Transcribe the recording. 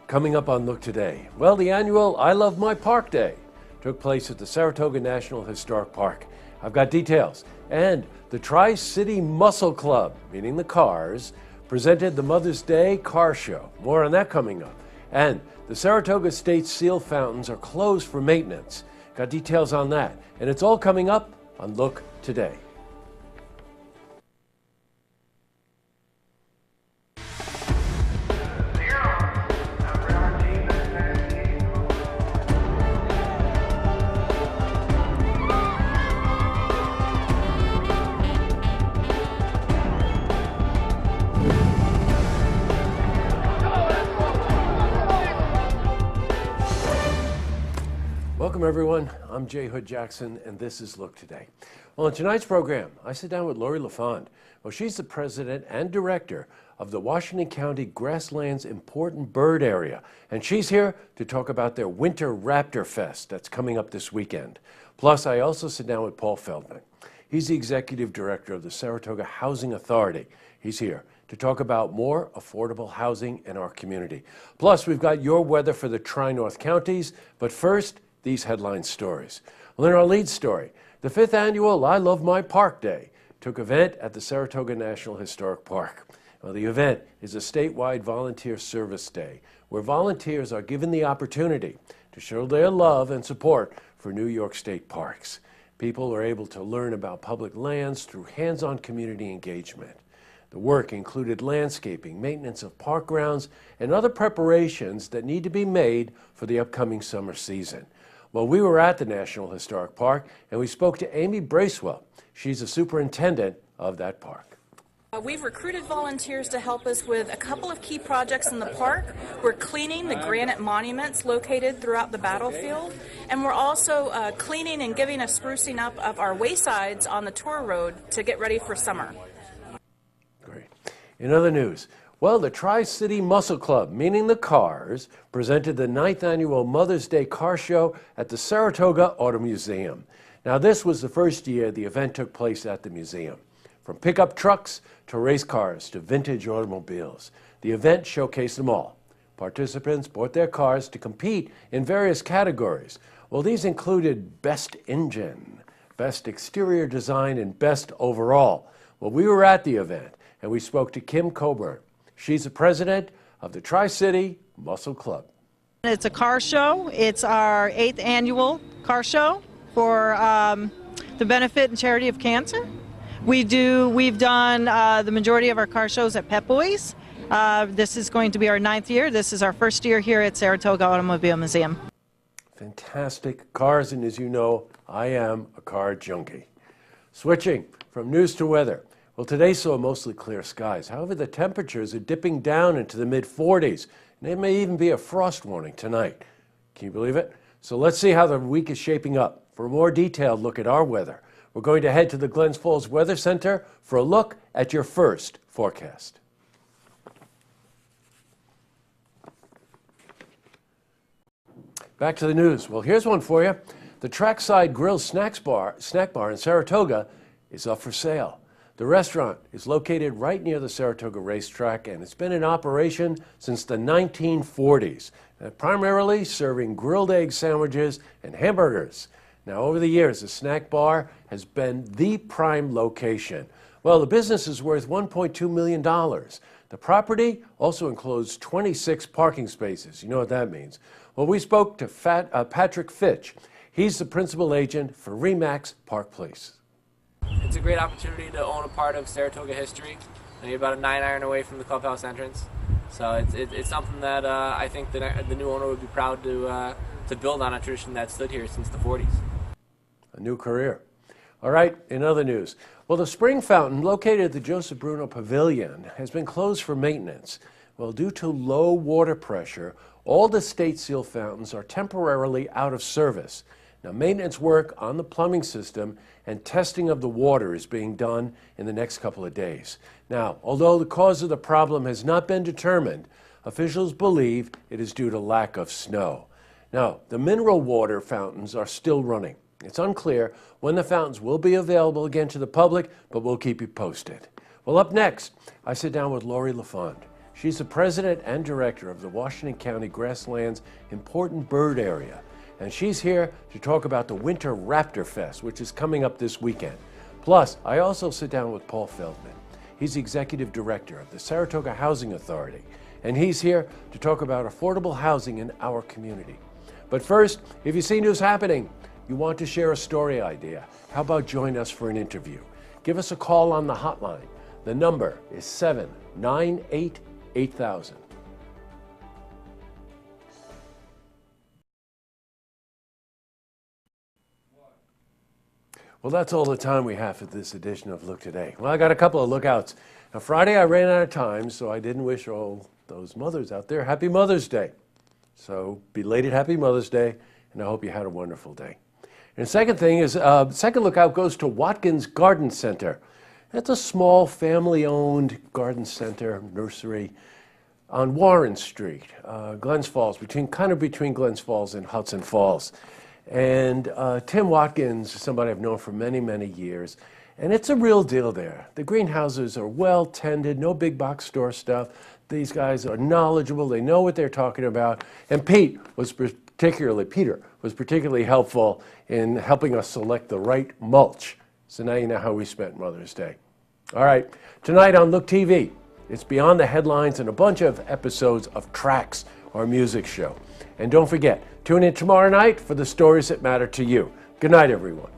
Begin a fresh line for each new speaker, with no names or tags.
Coming up on Look Today, well, the annual I Love My Park Day took place at the Saratoga National Historic Park. I've got details. And the Tri-City Muscle Club, meaning the cars, presented the Mother's Day car show. More on that coming up. And the Saratoga State Seal Fountains are closed for maintenance. Got details on that. And it's all coming up on Look Today. Welcome, everyone. I'm Jay Hood Jackson, and this is Look Today. Well, in tonight's program, I sit down with Lori LaFond. Well, she's the president and director of the Washington County Grasslands Important Bird Area, and she's here to talk about their Winter Raptor Fest that's coming up this weekend. Plus, I also sit down with Paul Feldman. He's the executive director of the Saratoga Housing Authority. He's here to talk about more affordable housing in our community. Plus, we've got your weather for the Tri-North counties, but first, these headline stories. Well, in our lead story, the 5th annual I Love My Park Day took event at the Saratoga National Historic Park. Well, the event is a statewide volunteer service day where volunteers are given the opportunity to show their love and support for New York State parks. People are able to learn about public lands through hands-on community engagement. The work included landscaping, maintenance of park grounds, and other preparations that need to be made for the upcoming summer season. Well, we were at the National Historic Park, and we spoke to Amy Bracewell. She's the superintendent of that park.
We've recruited volunteers to help us with a couple of key projects in the park. We're cleaning the granite monuments located throughout the battlefield, and we're also cleaning and giving a sprucing up of our waysides on the tour road to get ready for summer.
Great. In other news, well, the Tri-City Muscle Club, meaning the cars, presented the 9th annual Mother's Day car show at the Saratoga Auto Museum. Now, this was the first year the event took place at the museum. From pickup trucks to race cars to vintage automobiles, the event showcased them all. Participants bought their cars to compete in various categories. Well, these included Best Engine, Best Exterior Design, and Best Overall. Well, we were at the event, and we spoke to Kim Coburn. She's the president of the Tri-City Muscle Club.
It's a car show. It's our 8th annual car show for the benefit and charity of cancer. We've done the majority of our car shows at Pep Boys. This is going to be our 9th year. This is our first year here at Saratoga Automobile Museum.
Fantastic cars, and as you know, I am a car junkie. Switching from news to weather. Well, today saw mostly clear skies. However, the temperatures are dipping down into the mid-40s, and there may even be a frost warning tonight. Can you believe it? So let's see how the week is shaping up. For a more detailed look at our weather, we're going to head to the Glens Falls Weather Center for a look at your first forecast. Back to the news. Well, here's one for you. The Trackside Grill snack bar in Saratoga is up for sale. The restaurant is located right near the Saratoga racetrack, and it's been in operation since the 1940s, primarily serving grilled egg sandwiches and hamburgers. Now, over the years, the snack bar has been the prime location. Well, the business is worth $1.2 million. The property also includes 26 parking spaces. You know what that means. Well, we spoke to Patrick Fitch. He's the principal agent for RE/MAX Park Place.
It's a great opportunity to own a part of Saratoga history. You're about a 9-iron away from the clubhouse entrance. So it's something that I think the new owner would be proud to build on a tradition that stood here since the 40s.
A new career. All right, in other news. Well, the spring fountain located at the Joseph Bruno Pavilion has been closed for maintenance. Well, due to low water pressure, all the state seal fountains are temporarily out of service. Now, maintenance work on the plumbing system and testing of the water is being done in the next couple of days. Now, although the cause of the problem has not been determined, officials believe it is due to lack of snow. Now, the mineral water fountains are still running. It's unclear when the fountains will be available again to the public, but we'll keep you posted. Well, up next, I sit down with Lori LaFond. She's the president and director of the Washington County Grasslands Important Bird Area. And she's here to talk about the Winter Raptor Fest, which is coming up this weekend. Plus, I also sit down with Paul Feldman. He's the executive director of the Saratoga Housing Authority, and he's here to talk about affordable housing in our community. But first, if you see news happening, you want to share a story idea, how about join us for an interview? Give us a call on the hotline. The number is 798-8000. Well, that's all the time we have for this edition of Look Today. Well, I got a couple of lookouts. Now, Friday I ran out of time, so I didn't wish all those mothers out there Happy Mother's Day. So, belated Happy Mother's Day, and I hope you had a wonderful day. And the second thing is, second lookout goes to Watkins Garden Center. That's a small family-owned garden center, nursery, on Warren Street, Glens Falls, between Glens Falls and Hudson Falls. And Tim Watkins is somebody I've known for many, many years. And it's a real deal there. The greenhouses are well tended, no big box store stuff. These guys are knowledgeable, they know what they're talking about. And Peter was particularly helpful in helping us select the right mulch. So now you know how we spent Mother's Day. All right, tonight on Look TV, it's Beyond the Headlines and a bunch of episodes of Tracks, our music show. And don't forget, tune in tomorrow night for the stories that matter to you. Good night, everyone.